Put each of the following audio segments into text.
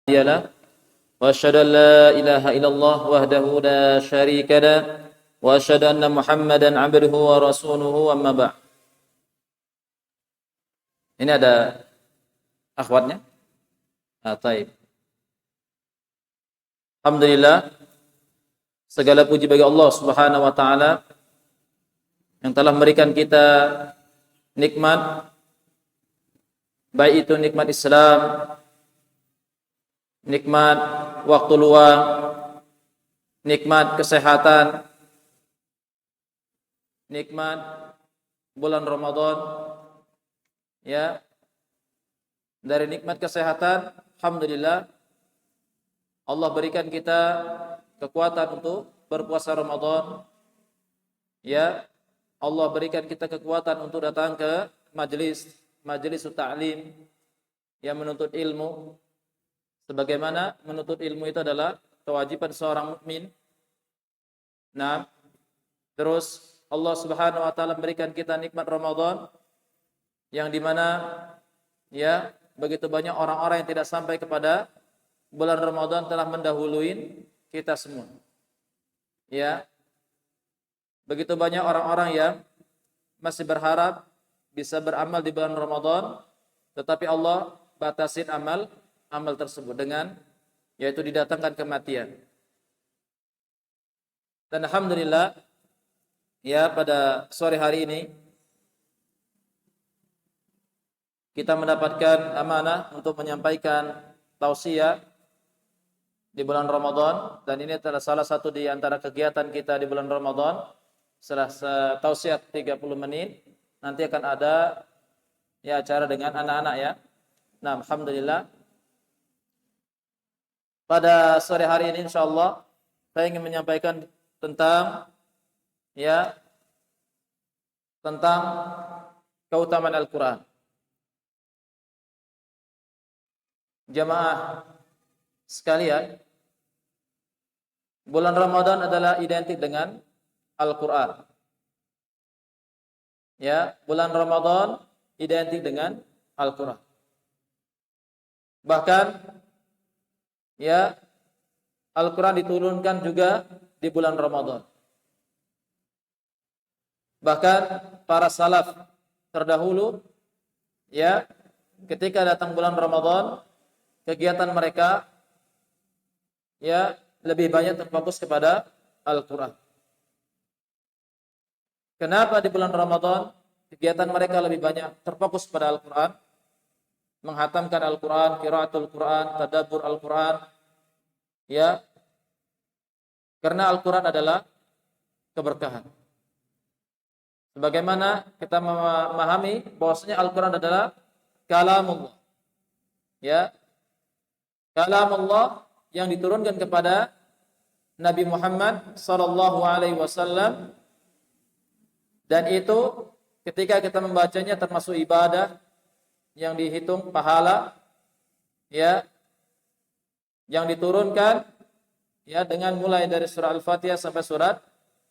له وأشهد أن لا إله إلا الله وحده لا شريك له وأشهد أن محمدا عبده ورسوله أما بعد. Ini ada akhwatnya? Taib. Alhamdulillah, segala puji bagi Allah Subhanahu wa taala yang telah memberikan kita nikmat, baik itu nikmat Islam, nikmat waktu luang, nikmat kesehatan, nikmat bulan Ramadan. Ya, dari nikmat kesehatan, alhamdulillah Allah berikan kita kekuatan untuk berpuasa Ramadan. Ya, Allah berikan kita kekuatan untuk datang ke majelis ta'lim yang menuntut ilmu. Sebagaimana menuntut ilmu itu adalah kewajiban seorang mukmin. Nah, terus Allah Subhanahu wa taala memberikan kita nikmat Ramadan yang dimana ya begitu banyak orang-orang yang tidak sampai kepada bulan Ramadan telah mendahului kita semua. Ya, begitu banyak orang-orang yang masih berharap bisa beramal di bulan Ramadan, tetapi Allah batasin amal tersebut dengan yaitu didatangkan kematian. Dan alhamdulillah ya pada sore hari ini kita mendapatkan amanah untuk menyampaikan tausiah di bulan Ramadan, dan ini adalah salah satu di antara kegiatan kita di bulan Ramadan. Setelah tausiah 30 menit nanti akan ada ya acara dengan anak-anak ya. Nah, alhamdulillah pada sore hari ini insyaallah saya ingin menyampaikan tentang keutamaan Al-Qur'an. Jamaah sekalian, bulan Ramadan adalah identik dengan Al-Qur'an. Ya, bulan Ramadan identik dengan Al-Qur'an. Bahkan ya, Al-Qur'an diturunkan juga di bulan Ramadan. Bahkan para salaf terdahulu ya, ketika datang bulan Ramadan, kegiatan mereka ya lebih banyak terfokus kepada Al-Qur'an. Kenapa di bulan Ramadan kegiatan mereka lebih banyak terfokus pada Al-Qur'an? Menghatamkan Al-Qur'an, qiraatul Qur'an, tadabbur Al-Qur'an. Ya. Karena Al-Qur'an adalah keberkahan. Sebagaimana kita memahami bahwasanya Al-Qur'an adalah kalamullah. Ya. Kalamullah yang diturunkan kepada Nabi Muhammad sallallahu alaihi wasallam, dan itu ketika kita membacanya termasuk ibadah yang dihitung pahala ya, yang diturunkan ya dengan mulai dari surah Al-Fatihah sampai surat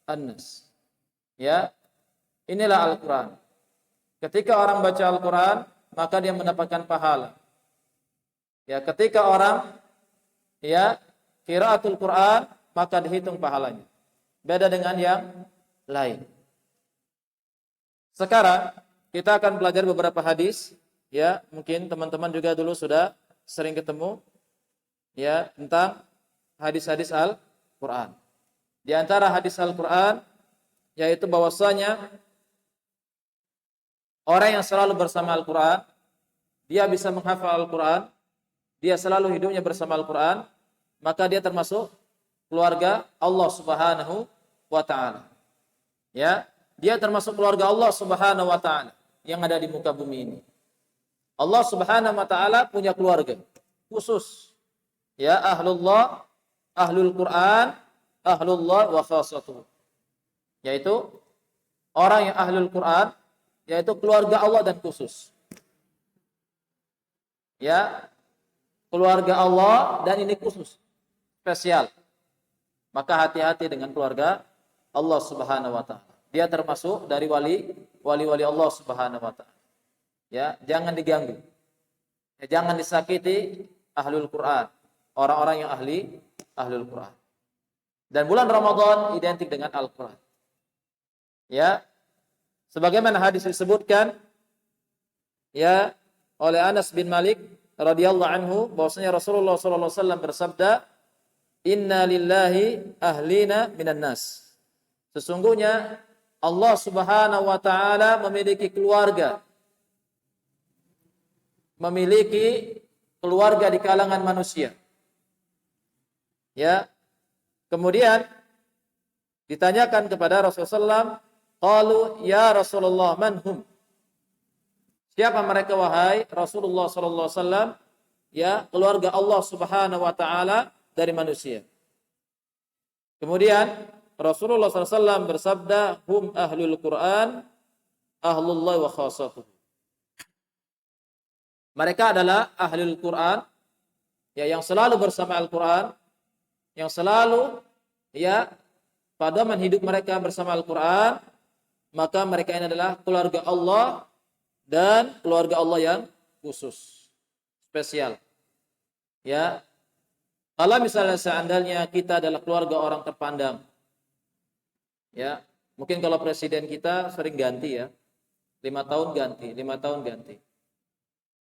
An-Nas. Ya, inilah Al-Qur'an. Ketika orang baca Al-Qur'an, maka dia mendapatkan pahala. Ya, ketika orang ya qiraatul Qur'an, maka dihitung pahalanya. Beda dengan yang lain. Sekarang kita akan belajar beberapa hadis ya, mungkin teman-teman juga dulu sudah sering ketemu ya tentang hadis-hadis Al-Qur'an. Di antara hadis Al-Qur'an yaitu bahwasanya orang yang selalu bersama Al-Qur'an, dia bisa menghafal Al-Qur'an, dia selalu hidupnya bersama Al-Qur'an, maka dia termasuk keluarga Allah Subhanahu wa taala. Ya, dia termasuk keluarga Allah Subhanahu wa taala yang ada di muka bumi ini. Allah Subhanahu wa taala punya keluarga khusus. Ya, ahlullah, ahlul Qur'an, ahlullah wa khassatuh. Yaitu orang yang ahlul Qur'an, yaitu keluarga Allah dan khusus. Ya, keluarga Allah dan ini khusus, spesial. Maka hati-hati dengan keluarga Allah Subhanahu wa taala. Dia termasuk dari wali-wali Allah Subhanahu wa taala. Ya, jangan diganggu. Ya, jangan disakiti ahlul Qur'an. orang-orang yang ahlul Quran. Dan bulan Ramadan identik dengan Al-Quran. Ya, sebagaimana hadis disebutkan ya oleh Anas bin Malik radhiyallahu anhu bahwasanya Rasulullah sallallahu alaihi wasallam bersabda, "Inna lillahi ahlina minan nas." Sesungguhnya Allah Subhanahu wa taala memiliki keluarga di kalangan manusia. Ya. Kemudian ditanyakan kepada Rasulullah SAW, qalu ya Rasulullah man hum? Siapa mereka wahai Rasulullah sallallahu alaihi wasallam? Ya, keluarga Allah Subhanahu wa taala dari manusia. Kemudian Rasulullah SAW bersabda, hum ahlul Quran, ahlullah wa khasatuh. Mereka adalah ahlul Quran, ya, yang selalu bersama Al-Quran, yang selalu ya pedoman hidup mereka bersama Al-Quran, maka mereka ini adalah keluarga Allah dan keluarga Allah yang khusus, spesial. Ya, kalau misalnya seandainya kita adalah keluarga orang terpandang, ya, mungkin kalau presiden kita sering ganti ya, 5 tahun ganti, 5 tahun ganti.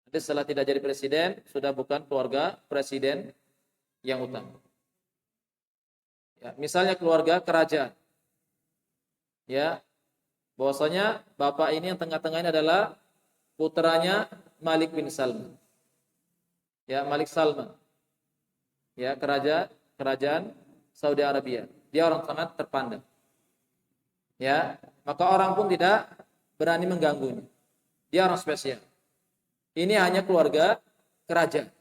Nanti setelah tidak jadi presiden, sudah bukan keluarga presiden yang utama. Ya, misalnya keluarga kerajaan. Ya, bahwasanya bapak ini yang tengah-tengah ini adalah putranya Malik bin Salman. Ya, Malik Salman. Ya, kerajaan Saudi Arabia. Dia orang sangat terpandang. Ya, maka orang pun tidak berani mengganggunya. Dia orang spesial. Ini hanya keluarga kerajaan.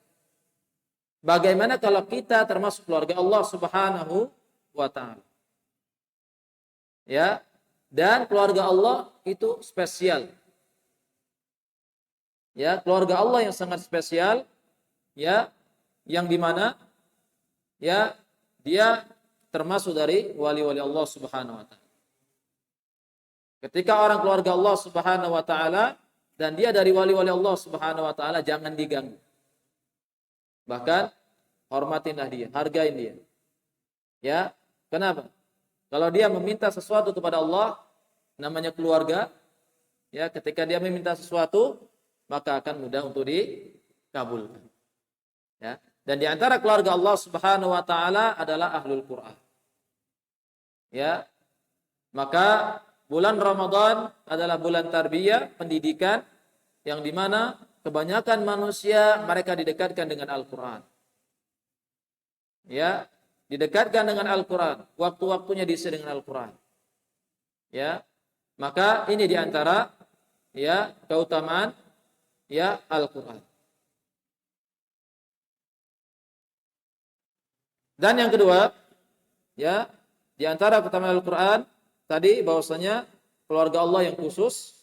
Bagaimana kalau kita termasuk keluarga Allah Subhanahu wa ta'ala? Ya, dan keluarga Allah itu spesial. Ya, keluarga Allah yang sangat spesial, ya, yang dimana ya dia termasuk dari wali-wali Allah Subhanahu wa ta'ala. Ketika orang keluarga Allah Subhanahu wa ta'ala dan dia dari wali-wali Allah Subhanahu wa ta'ala, jangan diganggu. Bahkan hormatinlah dia, hargain dia. Ya, kenapa? Kalau dia meminta sesuatu kepada Allah, namanya keluarga, ya, ketika dia meminta sesuatu, maka akan mudah untuk dikabulkan. Ya, dan di antara keluarga Allah Subhanahu wa taala adalah ahlul Quran. Ya. Maka bulan Ramadan adalah bulan tarbiyah, pendidikan, yang dimana kebanyakan manusia mereka didekatkan dengan Al-Quran. Ya, didekatkan dengan Al-Quran, waktu-waktunya diisi dengan Al-Quran. Ya, maka ini diantara ya keutamaan ya Al-Quran. Dan yang kedua, ya, diantara keutamaan Al-Quran tadi bahwasanya keluarga Allah yang khusus.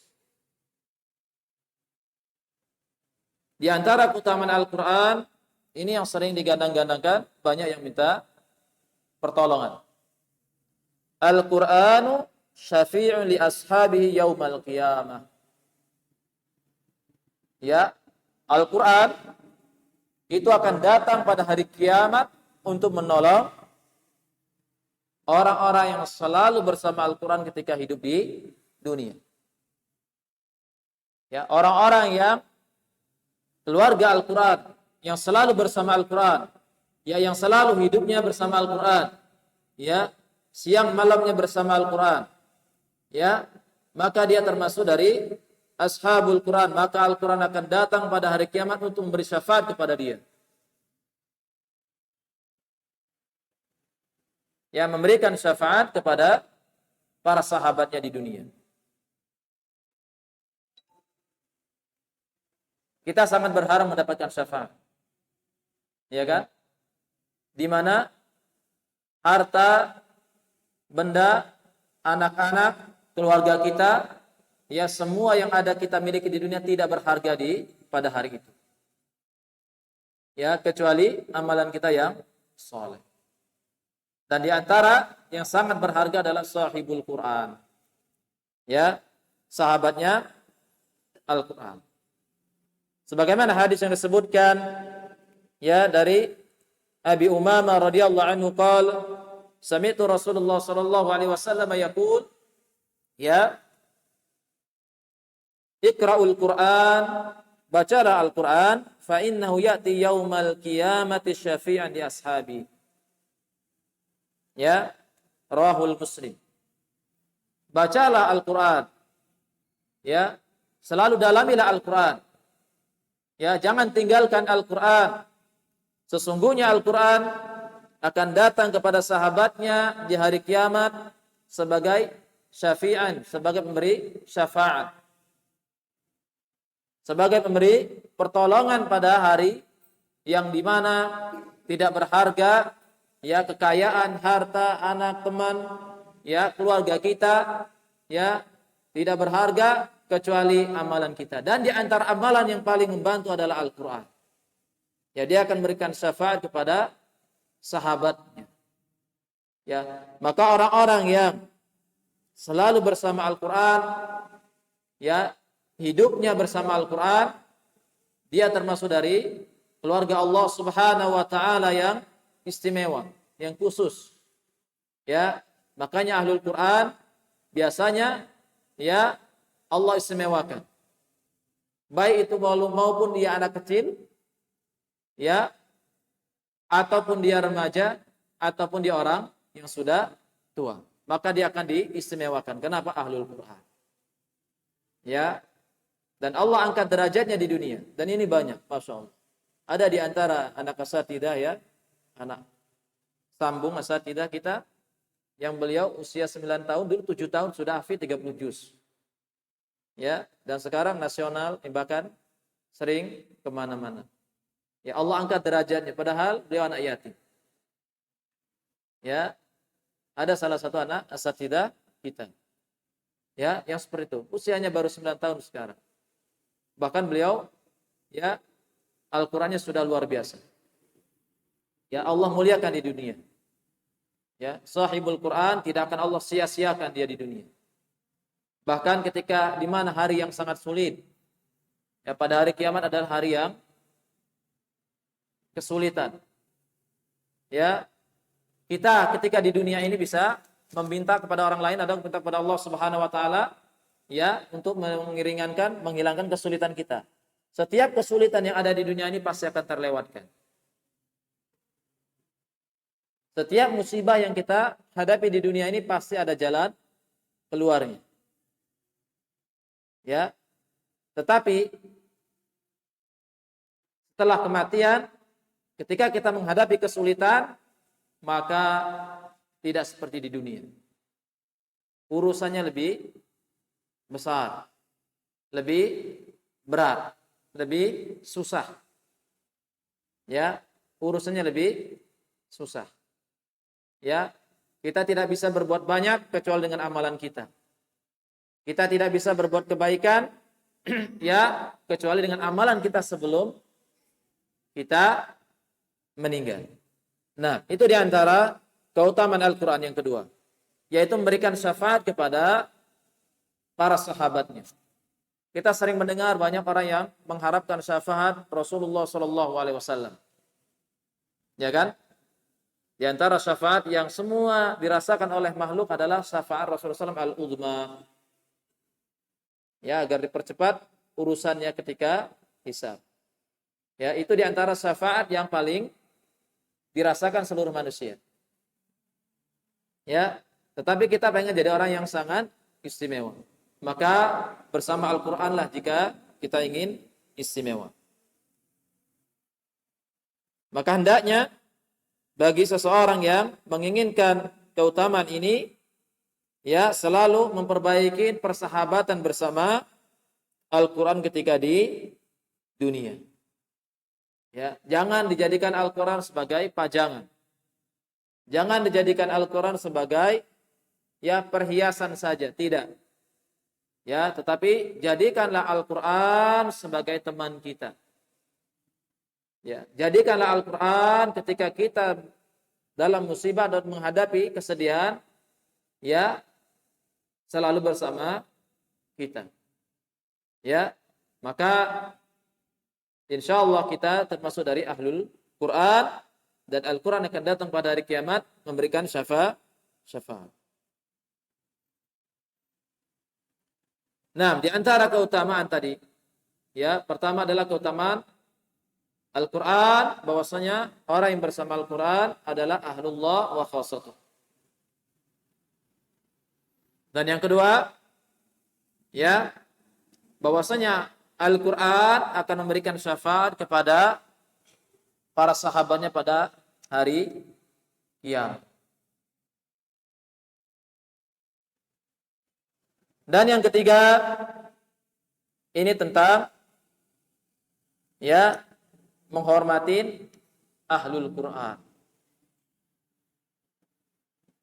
Di antara keutamaan Al-Quran ini yang sering digandang-gandangkan, banyak yang minta pertolongan. Al-Qur'anu syafi'un li ashabihi yaumal qiyamah. Ya, Al-Qur'an itu akan datang pada hari kiamat untuk menolong orang-orang yang selalu bersama Al-Qur'an ketika hidup di dunia. Ya, orang-orang yang keluarga Al-Qur'an, yang selalu bersama Al-Qur'an, ya, yang selalu hidupnya bersama Al-Qur'an, ya, siang malamnya bersama Al-Qur'an, ya, maka dia termasuk dari ashabul Qur'an. Maka Al-Qur'an akan datang pada hari kiamat untuk memberi syafaat kepada dia, ya, memberikan syafaat kepada para sahabatnya di dunia. Kita sangat berharap mendapatkan syafaat, ya kan? Di mana harta, benda, anak-anak, keluarga kita, ya, semua yang ada kita miliki di dunia tidak berharga pada hari itu. Ya, kecuali amalan kita yang saleh. Dan di antara yang sangat berharga adalah sahibul Quran. Ya, sahabatnya Al-Quran. Sebagaimana hadis yang disebutkan ya dari Abi Umamah radhiyallahu anhu qala sami'tu Rasulullah sallallahu alaihi wasallam yaqul ya Iqra'ul Qur'an, bacalah Al-Qur'an, fa innahu ya'ti yaumal qiyamati syafi'an li ashabi. Ya, rawahul Muslim. Bacalah Al-Qur'an. Ya, selalu dalamilah Al-Qur'an. Ya, jangan tinggalkan Al-Qur'an. Sesungguhnya Al-Qur'an akan datang kepada sahabatnya di hari kiamat sebagai syafi'an, sebagai pemberi syafaat. Sebagai pemberi pertolongan pada hari yang dimana tidak berharga ya kekayaan, harta, anak, teman, ya keluarga kita ya tidak berharga kecuali amalan kita. Dan di antara amalan yang paling membantu adalah Al-Qur'an. Ya, dia akan memberikan syafaat kepada sahabatnya. Ya, maka orang-orang yang selalu bersama Al-Qur'an ya hidupnya bersama Al-Quran, dia termasuk dari keluarga Allah Subhanahu wa taala yang istimewa, yang khusus. Ya, makanya ahlul Quran biasanya ya Allah istimewakan. Baik itu maupun dia anak kecil ya ataupun dia remaja ataupun dia orang yang sudah tua, maka dia akan diistimewakan. Kenapa? Ahlul Quran. Ya, dan Allah angkat derajatnya di dunia. Dan ini banyak, Masya Allah. Ada di antara anak asatidah ya, anak sambung asatidah kita, yang beliau usia 9 tahun, dulu 7 tahun sudah hafid 30 juz. Ya, dan sekarang nasional, bahkan sering kemana-mana. Ya, Allah angkat derajatnya, padahal beliau anak yatim. Ya, ada salah satu anak asatidah kita. Ya, yang seperti itu. Usianya baru 9 tahun sekarang. Bahkan beliau ya Al-Qur'annya sudah luar biasa. Ya, Allah muliakan di dunia. Ya, sahibul Quran tidak akan Allah sia-siakan dia di dunia. Bahkan ketika di mana hari yang sangat sulit. Ya, pada hari kiamat adalah hari yang kesulitan. Ya, kita ketika di dunia ini bisa meminta kepada orang lain atau meminta kepada Allah Subhanahu wa taala ya untuk menghilangkan kesulitan kita. Setiap kesulitan yang ada di dunia ini pasti akan terlewatkan. Setiap musibah yang kita hadapi di dunia ini pasti ada jalan keluarnya. Ya. Tetapi setelah kematian, ketika kita menghadapi kesulitan, maka tidak seperti di dunia. Urusannya lebih besar, lebih berat, lebih susah. Ya, urusannya lebih susah. Ya, kita tidak bisa berbuat banyak kecuali dengan amalan kita. Kita tidak bisa berbuat kebaikan ya kecuali dengan amalan kita sebelum kita meninggal. Nah, itu diantara keutamaan Al-Quran yang kedua, yaitu memberikan syafaat kepada para sahabatnya. Kita sering mendengar banyak orang yang mengharapkan syafaat Rasulullah SAW. Ya kan? Di antara syafaat yang semua dirasakan oleh makhluk adalah syafaat Rasulullah SAW al-udhma. Ya, agar dipercepat urusannya ketika hisab. Ya, itu di antara syafaat yang paling dirasakan seluruh manusia. Ya, tetapi kita pengen jadi orang yang sangat istimewa. Maka bersama Al-Quran lah jika kita ingin istimewa. Maka hendaknya bagi seseorang yang menginginkan keutamaan ini, ya selalu memperbaiki persahabatan bersama Al-Quran ketika di dunia. Ya, jangan dijadikan Al-Quran sebagai pajangan. Jangan dijadikan Al-Quran sebagai ya perhiasan saja, tidak. Ya, tetapi jadikanlah Al-Quran sebagai teman kita. Ya, jadikanlah Al-Quran ketika kita dalam musibah dan menghadapi kesedihan, ya, selalu bersama kita. Ya, maka insya Allah kita termasuk dari ahlul Quran dan Al-Quran akan datang pada hari kiamat memberikan syafaat. Nah, di antara keutamaan tadi, ya, pertama adalah keutamaan Al-Quran, bahwasanya orang yang bersama Al-Quran adalah ahlullah wa khassatuh. Dan yang kedua, ya, bahwasanya Al-Quran akan memberikan syafaat kepada para sahabatnya pada hari kiamat. Dan yang ketiga, ini tentang, ya, menghormati ahlul Quran.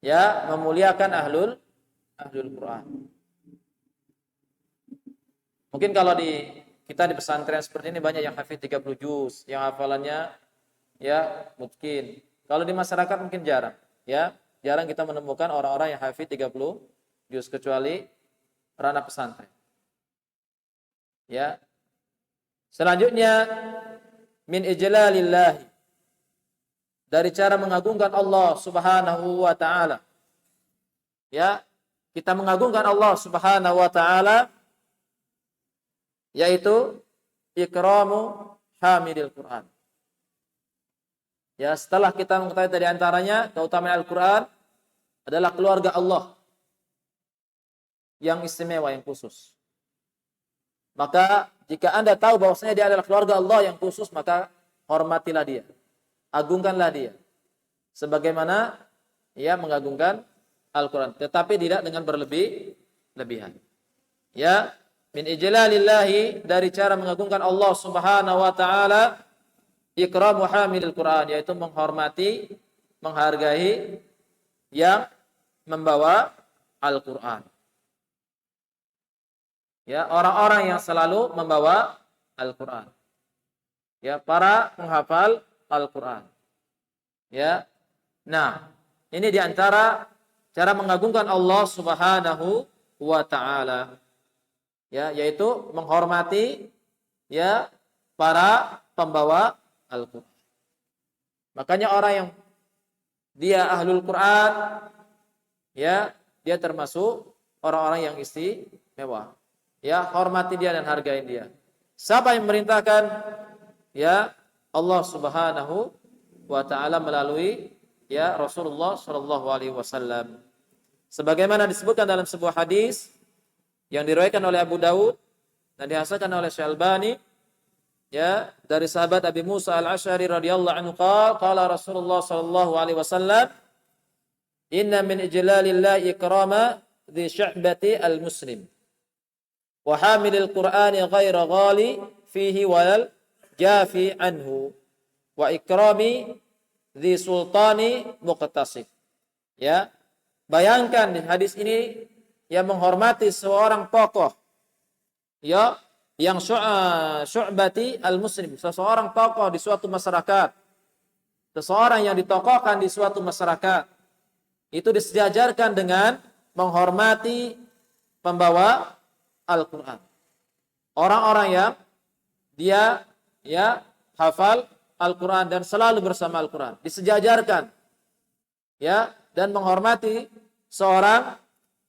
Ya, memuliakan ahlul Quran. Mungkin kalau kita di pesantren seperti ini banyak yang hafid 30 juz, yang hafalannya ya mungkin. Kalau di masyarakat mungkin jarang, ya. Jarang kita menemukan orang-orang yang hafid 30 juz kecuali ranah pesantren. Ya. Selanjutnya min ijlalillah, dari cara mengagungkan Allah Subhanahu wa taala. Ya, kita mengagungkan Allah Subhanahu wa taala yaitu ikramu hamilil Quran. Ya, setelah kita mengetahui tadi antaranya keutamaan Al-Quran adalah keluarga Allah yang istimewa, yang khusus. Maka jika Anda tahu bahwasanya dia adalah keluarga Allah yang khusus, maka hormatilah dia, agungkanlah dia, sebagaimana ia mengagungkan Al-Quran, tetapi tidak dengan berlebihan. Ya, min ijlalillahi, dari cara mengagungkan Allah Subhanahu wa taala, ikramu hamilil Quran, yaitu menghormati, menghargai yang membawa Al-Quran. Ya, orang-orang yang selalu membawa Al-Quran. Ya, para penghafal Al-Quran. Ya. Nah, ini diantara cara mengagungkan Allah Subhanahu wa taala. Ya, yaitu menghormati, ya, para pembawa Al-Quran. Makanya orang yang dia ahlul Quran, ya, dia termasuk orang-orang yang istimewa. Ya, hormati dia dan hargai dia. Siapa yang memerintahkan? Ya, Allah Subhanahu wa taala melalui, ya, Rasulullah sallallahu alaihi wasallam. Sebagaimana disebutkan dalam sebuah hadis yang diriwayatkan oleh Abu Daud dan dihasankan oleh Syalbani, ya, dari sahabat Abi Musa Al-Asy'ari radhiyallahu anhu, qala Rasulullah sallallahu alaihi wasallam, inna min ijlalillahi ikrama dhi sya'bati al-muslim wa hamilil Qur'ani ghaira ghali fihi wal jafi anhu wa ikrami dhi sultani muqtasib. Ya, bayangkan di hadis ini yang menghormati seorang tokoh, ya, yang syu'bati al-muslim, seseorang tokoh di suatu masyarakat, seseorang yang ditokohkan di suatu masyarakat, itu disejajarkan dengan menghormati pembawa Al-Quran. Orang-orang yang dia, ya, hafal Al-Quran dan selalu bersama Al-Quran, disejajarkan, ya, dan menghormati seorang,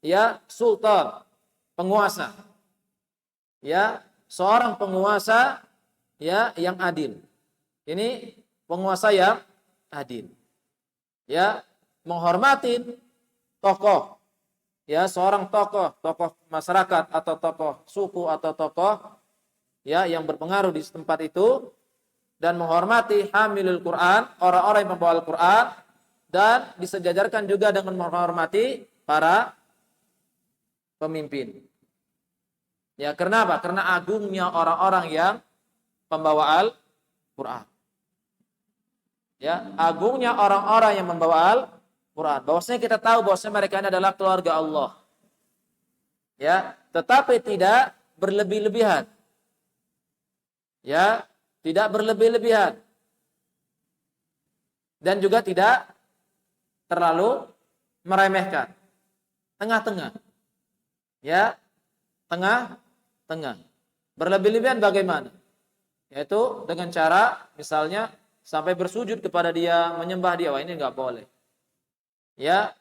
ya, sultan, penguasa, ya, seorang penguasa, ya, yang adil. Ini penguasa yang adil. Ya, menghormati tokoh, ya, seorang tokoh masyarakat atau tokoh suku atau tokoh, ya, yang berpengaruh di tempat itu, dan menghormati hamilul Quran, orang-orang yang membawa Al-Quran, dan disejajarkan juga dengan menghormati para pemimpin. Ya, kenapa? Karena agungnya orang-orang yang membawa Al-Quran. Ya, agungnya orang-orang yang membawa Al-Quran. Bahwasanya kita tahu bahwasanya mereka ini adalah keluarga Allah. Ya, tetapi tidak berlebih-lebihan. Ya, tidak berlebih-lebihan. Dan juga tidak terlalu meremehkan. Tengah-tengah. Ya, tengah-tengah. Berlebih-lebihan bagaimana? Yaitu dengan cara misalnya sampai bersujud kepada dia, menyembah dia, wah ini enggak boleh. Ya,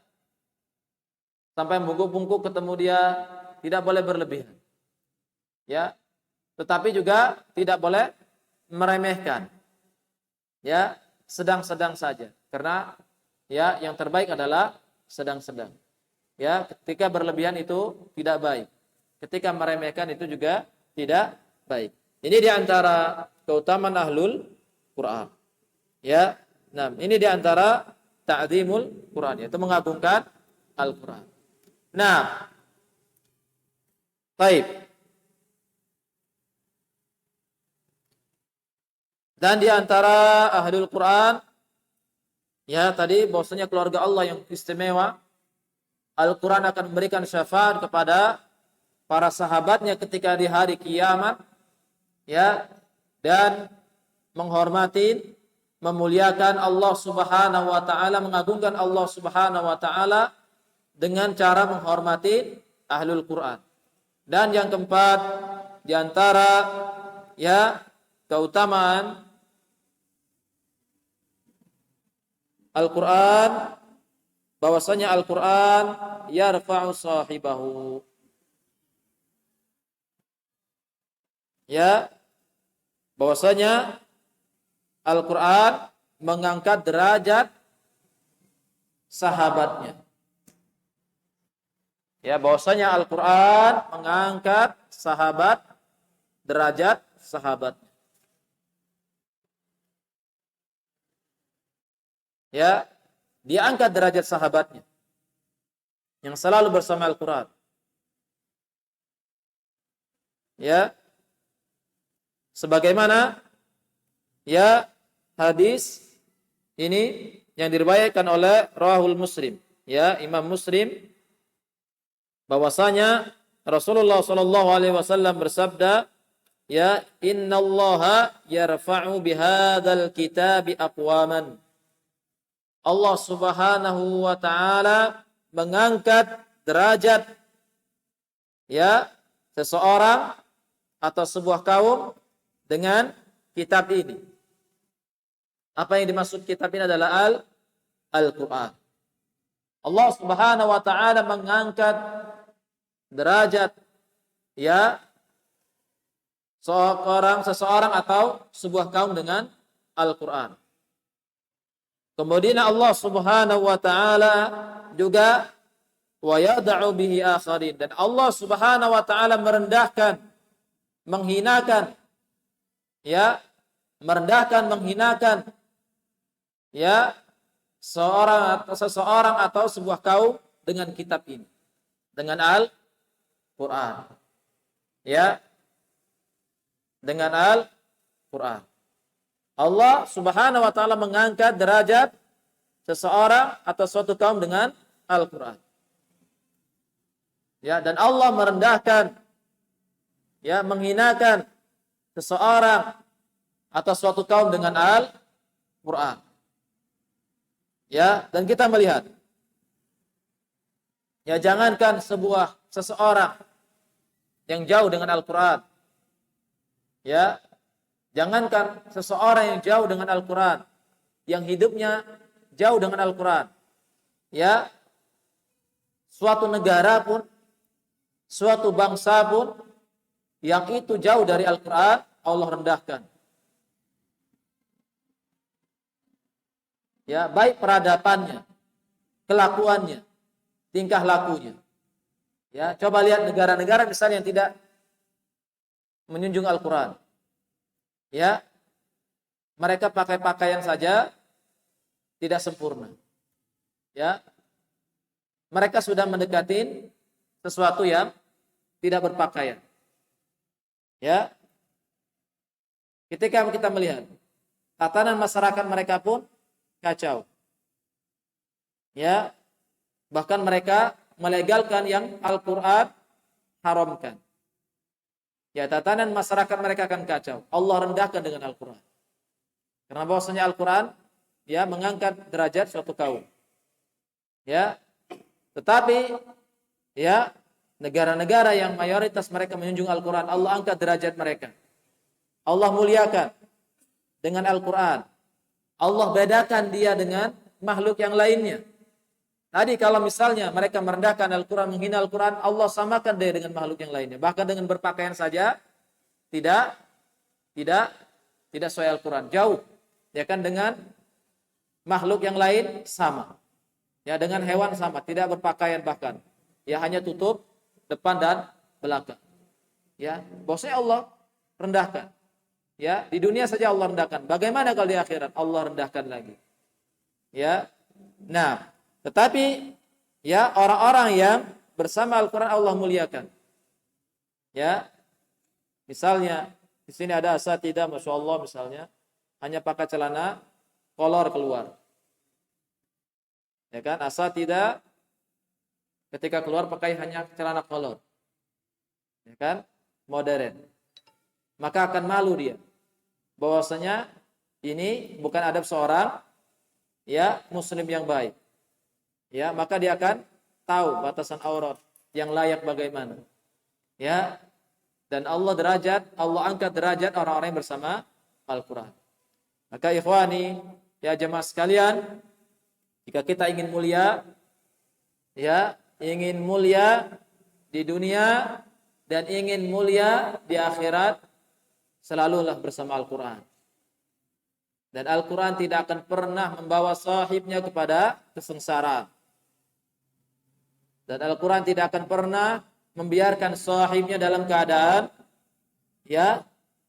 sampai bungkuk-bungkuk ketemu dia, tidak boleh berlebihan. Ya, tetapi juga tidak boleh meremehkan. Ya, sedang-sedang saja. Karena ya yang terbaik adalah sedang-sedang. Ya, ketika berlebihan itu tidak baik. Ketika meremehkan itu juga tidak baik. Ini diantara keutamaan ahlul Quran. Ya, nah ini diantara ta'zimul Quran, yaitu mengagungkan Al-Quran. Nah, baik. Dan diantara ahlul Quran, ya tadi bahwasanya keluarga Allah yang istimewa, Al-Quran akan memberikan syafaat kepada para sahabatnya ketika di hari kiamat, ya, dan menghormati, memuliakan Allah Subhanahu wa taala, mengagungkan Allah Subhanahu wa taala dengan cara menghormati ahlul Quran. Dan yang keempat, di antara ya keutamaan Al-Quran, bahwasanya Al-Quran yarfa'u sahibahu. Ya, bahwasanya Al-Quran mengangkat derajat sahabatnya. Ya, bahwasanya Al-Quran mengangkat sahabat, derajat sahabatnya. Ya, dia angkat derajat sahabatnya yang selalu bersama Al-Quran. Ya, sebagaimana ya hadis ini yang diriwayatkan oleh Rawahul Muslim, ya Imam Muslim, bahwasanya Rasulullah sallallahu alaihi wasallam bersabda, ya innallaha yarfa'u bihadzal kitabi aqwaman. Allah Subhanahu wa taala mengangkat derajat ya seseorang atau sebuah kaum dengan kitab ini. Apa yang dimaksud kitab ini adalah Al-Quran. Allah Subhanahu wa taala mengangkat derajat ya seseorang atau sebuah kaum dengan Al-Quran. Kemudian Allah Subhanahu wa taala juga wa yad'u bihi akharin, dan Allah Subhanahu wa taala merendahkan, menghinakan ya, menghinakan ya seseorang atau sebuah kaum dengan kitab ini, dengan Al-Qur'an. Ya. Dengan Al-Qur'an. Allah Subhanahu wa taala mengangkat derajat seseorang atau suatu kaum dengan Al-Qur'an. Ya, dan Allah merendahkan ya, menghinakan seseorang atau suatu kaum dengan Al-Qur'an. Ya, dan kita melihat ya, jangankan seseorang yang jauh dengan Al-Qur'an. Ya, jangankan seseorang yang jauh dengan Al-Quran, yang hidupnya jauh dengan Al-Quran, ya, suatu negara pun, suatu bangsa pun, yang itu jauh dari Al-Quran, Allah rendahkan. Ya, baik peradabannya, kelakuannya, tingkah lakunya. Ya, coba lihat negara-negara misalnya yang tidak menjunjung Al-Quran. Ya, mereka pakai pakaian saja tidak sempurna. Ya, mereka sudah mendekati sesuatu yang tidak berpakaian. Ya, ketika kita melihat tatanan masyarakat mereka pun kacau. Ya, bahkan mereka melegalkan yang Al-Quran haramkan. Ya, tatanan masyarakat mereka akan kacau. Allah rendahkan dengan Al-Quran. Karena bahwasanya Al-Quran ya mengangkat derajat suatu kaum. Ya, tetapi ya negara-negara yang mayoritas mereka menjunjung Al-Quran, Allah angkat derajat mereka. Allah muliakan dengan Al-Quran. Allah bedakan dia dengan makhluk yang lainnya. Tadi kalau misalnya mereka merendahkan Al-Quran, menghina Al-Quran, Allah samakan dia dengan makhluk yang lainnya. Bahkan dengan berpakaian saja tidak tidak tidak sesuai Al-Quran. Jauh. Ya kan, dengan makhluk yang lain sama. Ya, dengan hewan sama, tidak berpakaian bahkan. Ya, hanya tutup depan dan belakang. Ya, bosnya Allah rendahkan. Ya, di dunia saja Allah rendahkan. Bagaimana kalau di akhirat Allah rendahkan lagi? Ya. Nah, tetapi ya orang-orang yang bersama Al-Qur'an Allah muliakan. Ya. Misalnya di sini ada asatidzah, Masya Allah misalnya, hanya pakai celana kolor keluar. Ya kan? Asatidzah ketika keluar pakai hanya celana kolor. Ya kan? Modern. Maka akan malu dia. Bahwasanya ini bukan adab seorang ya muslim yang baik. Ya, maka dia akan tahu batasan aurat yang layak bagaimana. Ya. Dan Allah angkat derajat orang-orang yang bersama Al-Qur'an. Maka ikhwani, ya jemaah sekalian, jika kita ingin mulia, ya, ingin mulia di dunia dan ingin mulia di akhirat, selalulah bersama Al-Qur'an. Dan Al-Quran tidak akan pernah membawa sahibnya kepada kesengsaraan. Dan Al-Quran tidak akan pernah membiarkan sahibnya dalam keadaan ya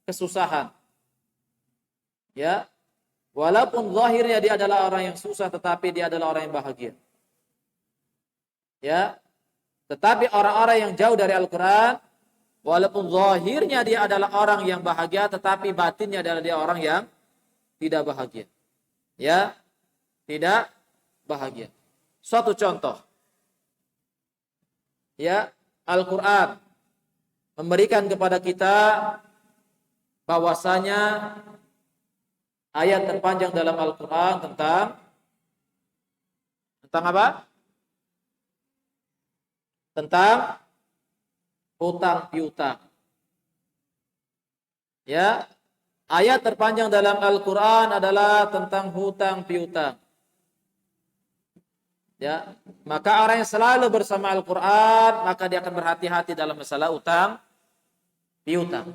kesusahan. Ya, walaupun zahirnya dia adalah orang yang susah, tetapi dia adalah orang yang bahagia. Ya, tetapi orang-orang yang jauh dari Al-Quran, walaupun zahirnya dia adalah orang yang bahagia, tetapi batinnya adalah dia orang yang tidak bahagia. Ya, tidak bahagia. Suatu contoh. Ya, Al-Qur'an memberikan kepada kita bahwasanya ayat terpanjang dalam Al-Qur'an tentang apa? Tentang hutang piutang. Ya, ayat terpanjang dalam Al-Quran adalah tentang hutang piutang. Ya, maka orang yang selalu bersama Al-Quran, maka dia akan berhati-hati dalam masalah hutang piutang.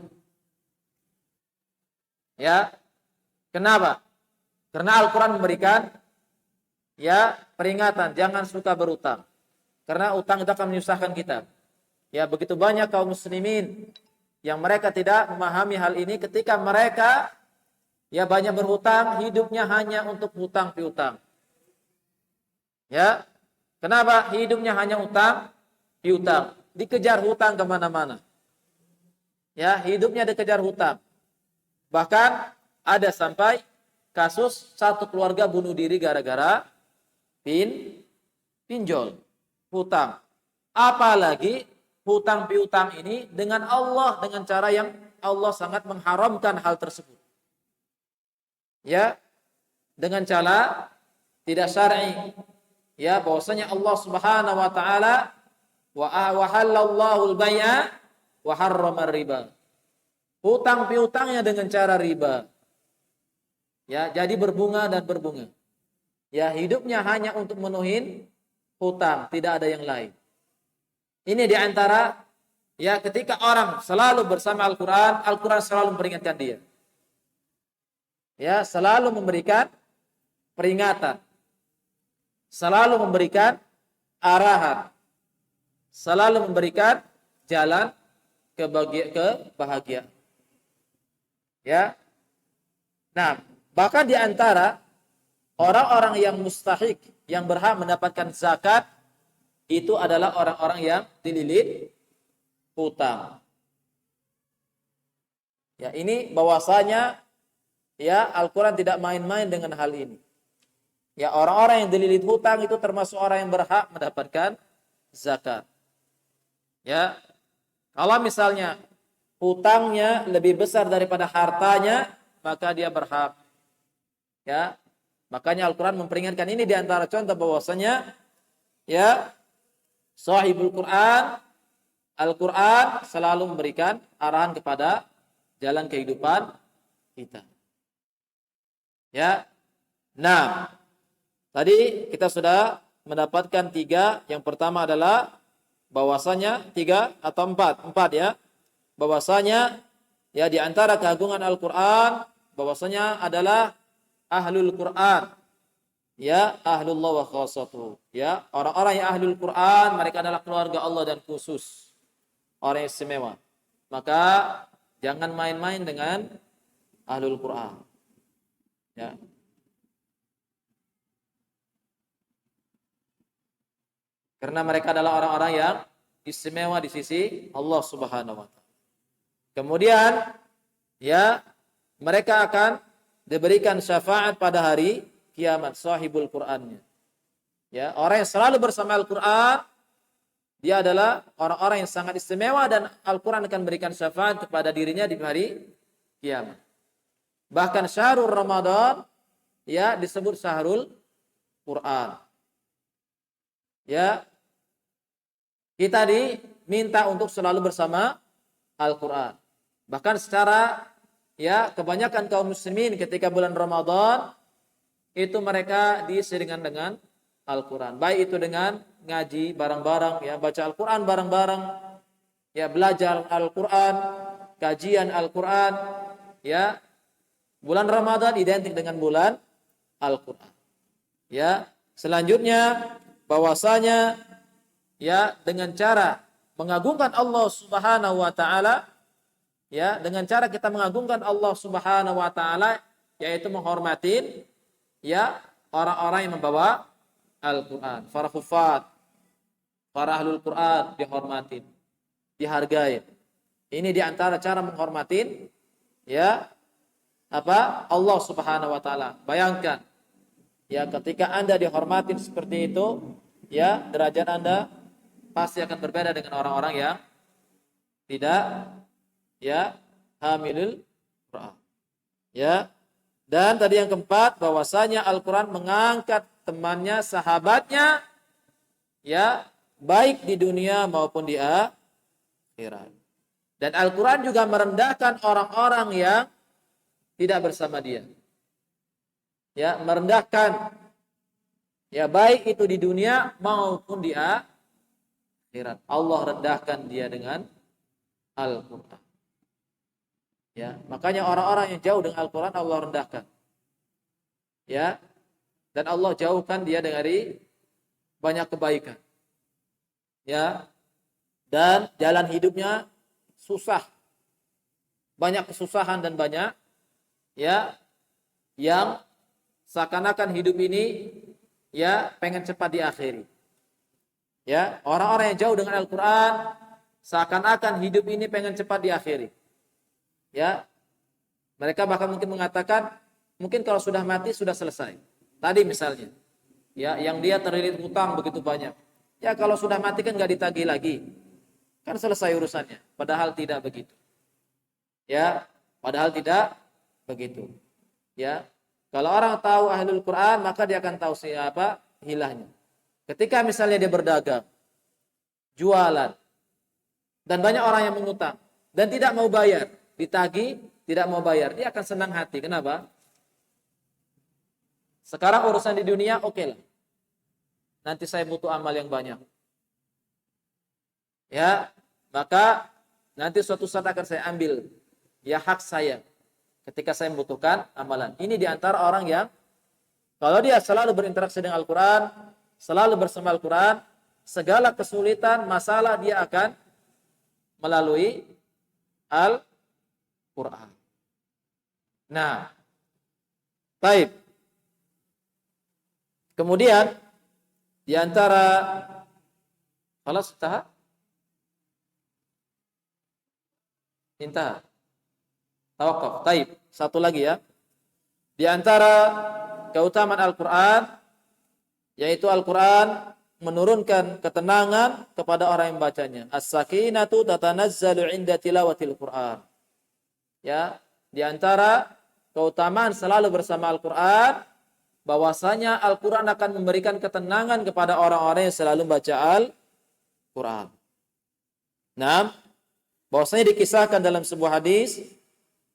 Ya, kenapa? Karena Al-Quran memberikan ya peringatan, jangan suka berutang. Karena utang itu akan menyusahkan kita. Ya, begitu banyak kaum muslimin yang mereka tidak memahami hal ini, ketika mereka ya banyak berhutang, hidupnya hanya untuk hutang piutang. Ya, kenapa hidupnya hanya hutang piutang? Dikejar hutang kemana-mana. Ya, hidupnya dikejar hutang. Bahkan ada sampai kasus satu keluarga bunuh diri gara-gara pinjol, hutang. Apalagi hutang piutang ini dengan Allah, dengan cara yang Allah sangat mengharamkan hal tersebut. Ya, dengan cara tidak syar'i. Ya, bahwasanya Allah Subhanahu wa taala wa halallahu al-bai'a wa harrama riba. Hutang piutangnya dengan cara riba. Ya, jadi berbunga dan berbunga. Ya, hidupnya hanya untuk menuhin hutang, tidak ada yang lain. Ini diantara ya ketika orang selalu bersama Al-Quran, Al-Quran selalu memperingatkan dia. Ya, selalu memberikan peringatan. Selalu memberikan arahan. Selalu memberikan jalan kebahagiaan. Ya. Nah, bahkan di antara orang-orang yang mustahik, yang berhak mendapatkan zakat, itu adalah orang-orang yang dililit hutang. Ya, ini bahwasanya ya Al-Quran tidak main-main dengan hal ini. Ya, orang-orang yang dililit hutang itu termasuk orang yang berhak mendapatkan zakat. Ya, kalau misalnya hutangnya lebih besar daripada hartanya, maka dia berhak. Ya, makanya Al-Quran memperingatkan ini di antara contoh bahwasanya ya sahibul Quran, Al-Quran selalu memberikan arahan kepada jalan kehidupan kita. Ya, Nah, tadi kita sudah mendapatkan 3. Yang pertama adalah bahwasanya 3 atau 4 ya. Bahwasanya ya di antara keagungan Al-Qur'an bahwasanya adalah ahlul Qur'an. Ya, ahlullah wa khassatuh. Ya, orang-orang yang ahlul Qur'an mereka adalah keluarga Allah dan khusus orang yang istimewa. Maka jangan main-main dengan ahlul Qur'an. Ya. Karena mereka adalah orang-orang yang istimewa di sisi Allah Subhanahu wa taala. Kemudian ya mereka akan diberikan syafaat pada hari kiamat, sahibul Qur'annya. Ya, orang yang selalu bersama Al-Qur'an dia adalah orang-orang yang sangat istimewa dan Al-Qur'an akan berikan syafaat kepada dirinya di hari kiamat. Bahkan syahrul Ramadan ya disebut syahrul Qur'an. Ya, kita diminta untuk selalu bersama Al-Qur'an. Bahkan secara ya kebanyakan kaum muslimin ketika bulan Ramadan itu mereka diisi dengan Al-Quran. Baik itu dengan ngaji bareng-bareng, ya baca Al-Quran bareng-bareng, ya belajar Al-Quran, kajian Al-Quran, ya bulan Ramadan identik dengan bulan Al-Quran. Ya selanjutnya bahwasanya ya dengan cara mengagungkan Allah Subhanahu Wa Taala, ya dengan cara kita mengagungkan Allah Subhanahu Wa Taala, yaitu menghormatin ya orang-orang yang membawa Al-Quran, para hufad, para ahlul Quran dihormatin, dihargai. Ini diantara cara menghormatin ya Allah Subhanahu Wa Taala. Bayangkan ya ketika Anda dihormatin seperti itu, ya derajat Anda pasti akan berbeda dengan orang-orang yang tidak ya hamilul Quran. Ya. Dan tadi yang keempat bahwasanya Al-Qur'an mengangkat temannya, sahabatnya ya baik di dunia maupun di akhirat. Dan Al-Qur'an juga merendahkan orang-orang yang tidak bersama dia. Ya, merendahkan ya baik itu di dunia maupun di akhirat. Allah rendahkan dia dengan Al-Qur'an. Ya, makanya orang-orang yang jauh dengan Al-Quran Allah rendahkan. Ya, dan Allah jauhkan dia dari banyak kebaikan. Ya, dan jalan hidupnya susah, banyak kesusahan dan banyak ya yang seakan-akan hidup ini ya pengen cepat diakhiri. Ya, orang-orang yang jauh dengan Al-Quran seakan-akan hidup ini pengen cepat diakhiri. Ya, mereka bahkan mungkin mengatakan, mungkin kalau sudah mati sudah selesai. Tadi misalnya, ya, yang dia terlilit hutang begitu banyak. Ya, kalau sudah mati kan nggak ditagih lagi, kan selesai urusannya. Padahal tidak begitu. Ya, padahal tidak begitu. Ya, kalau orang tahu ahlul Quran maka dia akan tahu siapa hilahnya. Ketika misalnya dia berdagang, jualan, dan banyak orang yang mengutang dan tidak mau bayar. Ditagih, tidak mau bayar, dia akan senang hati. Kenapa? Sekarang urusan di dunia oke lah. Nanti saya butuh amal yang banyak. Ya, maka nanti suatu saat akan saya ambil ya hak saya ketika saya membutuhkan amalan. Ini diantara orang yang kalau dia selalu berinteraksi dengan Al-Quran, selalu bersama Al-Quran, segala kesulitan, masalah dia akan melalui Al-Quran. Nah, baik. Kemudian di antara khalas intah tawakuf. Baik, satu lagi ya. Di antara keutamaan Al-Qur'an yaitu Al-Qur'an menurunkan ketenangan kepada orang yang bacanya. As-sakinatu tatanazzalu 'inda tilawatil Qur'an. Ya, di antara keutamaan selalu bersama Al-Qur'an bahwasanya Al-Qur'an akan memberikan ketenangan kepada orang-orang yang selalu membaca Al-Qur'an. Nah, bahwasanya dikisahkan dalam sebuah hadis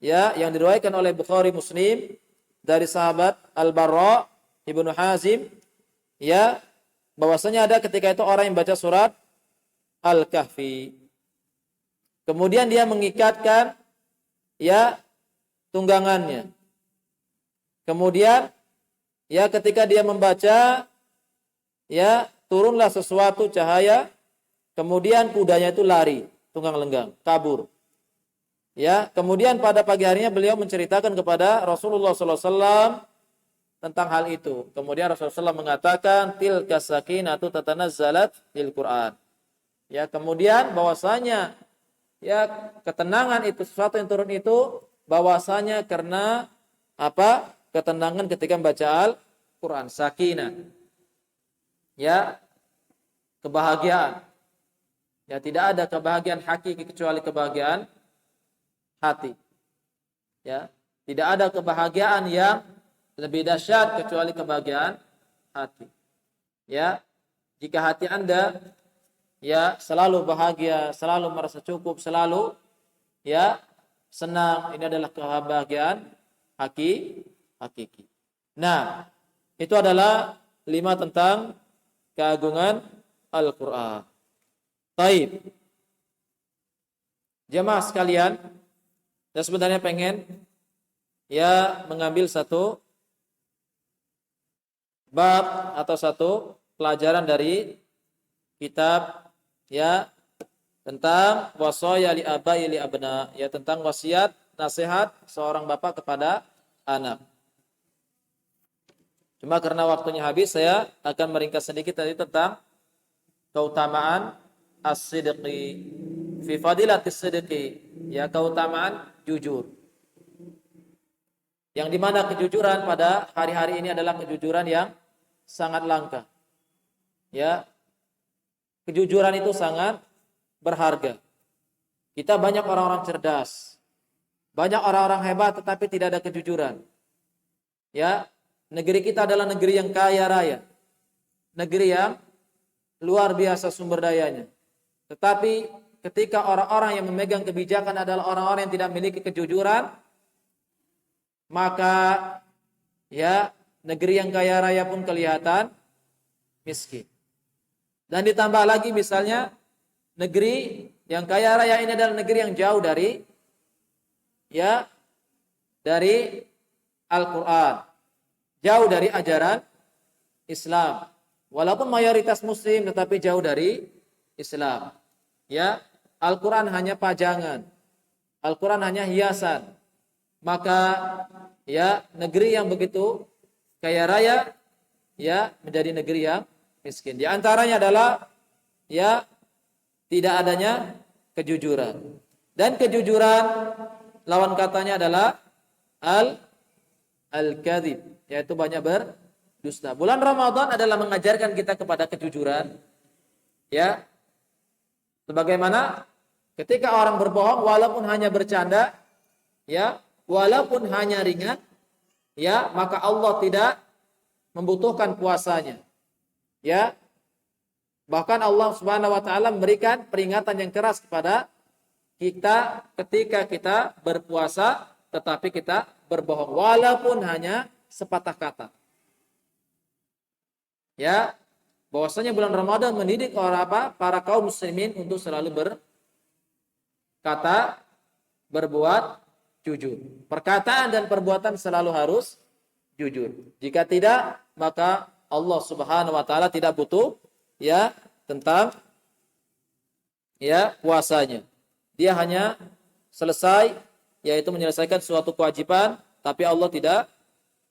ya yang diriwayatkan oleh Bukhari Muslim dari sahabat Al-Barra Ibnu Hazim, ya, bahwasanya ada ketika itu orang yang baca surat Al-Kahfi. Kemudian dia mengikatkan, ya, tunggangannya. Kemudian, ya, ketika dia membaca, ya, turunlah sesuatu cahaya. Kemudian kudanya itu lari, tunggang lenggang, kabur. Ya, kemudian pada pagi harinya beliau menceritakan kepada Rasulullah SAW tentang hal itu. Kemudian Rasulullah SAW mengatakan, tilka sakinatu tatanazzalat fil Quran. Ya, kemudian bahwasanya, ya, ketenangan itu, sesuatu yang turun itu bahwasanya karena apa? Ketenangan ketika membaca Al-Quran, sakinah. Ya, kebahagiaan. Ya, tidak ada kebahagiaan hakiki kecuali kebahagiaan hati. Ya, tidak ada kebahagiaan yang lebih dahsyat kecuali kebahagiaan hati. Ya, jika hati Anda, ya, selalu bahagia, selalu merasa cukup, selalu, ya, senang, ini adalah kebahagiaan hakiki. Nah, itu adalah 5 tentang keagungan Al-Quran. Taib. Jemaah sekalian, saya sebenarnya pengen, ya, mengambil satu bab atau satu pelajaran dari kitab, ya, tentang wasaya li abai li abna, ya, tentang wasiat nasihat seorang bapak kepada anak. Cuma karena waktunya habis, saya akan meringkas sedikit tadi tentang keutamaan as-sidqi fi fadilatis sidqi, ya, keutamaan jujur. Yang dimana kejujuran pada hari-hari ini adalah kejujuran yang sangat langka. Ya, kejujuran itu sangat berharga. Kita banyak orang-orang cerdas, banyak orang-orang hebat, tetapi tidak ada kejujuran. Ya, negeri kita adalah negeri yang kaya raya, negeri yang luar biasa sumber dayanya. Tetapi ketika orang-orang yang memegang kebijakan adalah orang-orang yang tidak memiliki kejujuran, maka, ya, negeri yang kaya raya pun kelihatan miskin. Dan ditambah lagi misalnya negeri yang kaya raya ini adalah negeri yang jauh dari, ya, dari Al-Quran, jauh dari ajaran Islam. Walaupun mayoritas muslim tetapi jauh dari Islam. Ya, Al-Quran hanya pajangan, Al-Quran hanya hiasan. Maka, ya, negeri yang begitu kaya raya, ya, menjadi negeri yang miskin. Di antaranya adalah, ya, tidak adanya kejujuran. Dan kejujuran lawan katanya adalah al-kadzib, yaitu banyak berdusta. Bulan Ramadan adalah mengajarkan kita kepada kejujuran. Ya, sebagaimana ketika orang berbohong walaupun hanya bercanda, ya, walaupun hanya ringan, ya, maka Allah tidak membutuhkan puasanya. Ya, bahkan Allah Subhanahu wa taala memberikan peringatan yang keras kepada kita ketika kita berpuasa tetapi kita berbohong walaupun hanya sepatah kata. Ya, bahwasanya bulan Ramadan mendidik para kaum muslimin untuk selalu berkata, berbuat jujur. Perkataan dan perbuatan selalu harus jujur. Jika tidak, maka Allah Subhanahu wa taala tidak butuh, ya, tentang, ya, puasanya. Dia hanya selesai, yaitu menyelesaikan suatu kewajiban, tapi Allah tidak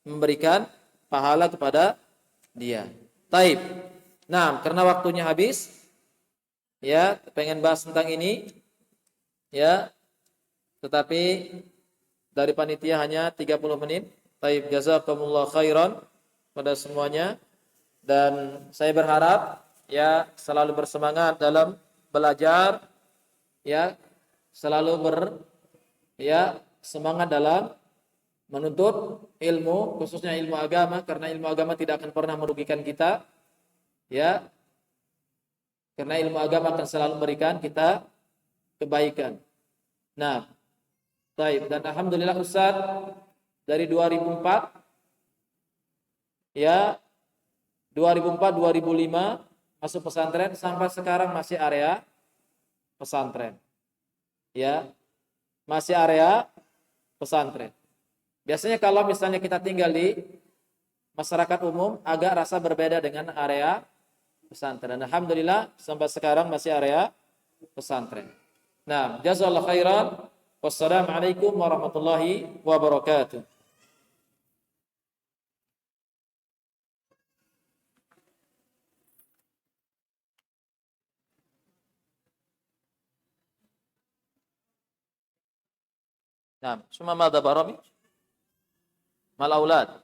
memberikan pahala kepada dia. Taib. Nah, karena waktunya habis, ya, pengen bahas tentang ini, ya, tetapi dari panitia hanya 30 menit. Taib, jazakumullah khairan pada semuanya. Dan saya berharap, ya, selalu bersemangat dalam belajar, ya, selalu semangat dalam menuntut ilmu, khususnya ilmu agama, karena ilmu agama tidak akan pernah merugikan kita, ya, karena ilmu agama akan selalu memberikan kita kebaikan. Nah, baik, dan alhamdulillah Ustaz dari 2004 ya 2004 2005 masuk pesantren sampai sekarang masih area pesantren. Ya, masih area pesantren. Biasanya kalau misalnya kita tinggal di masyarakat umum agak rasa berbeda dengan area pesantren. Alhamdulillah sampai sekarang masih area pesantren. Nah, jazakallahu khairan. Wassalamualaikum warahmatullahi wabarakatuh. Nah, semua madza barami mal aulad.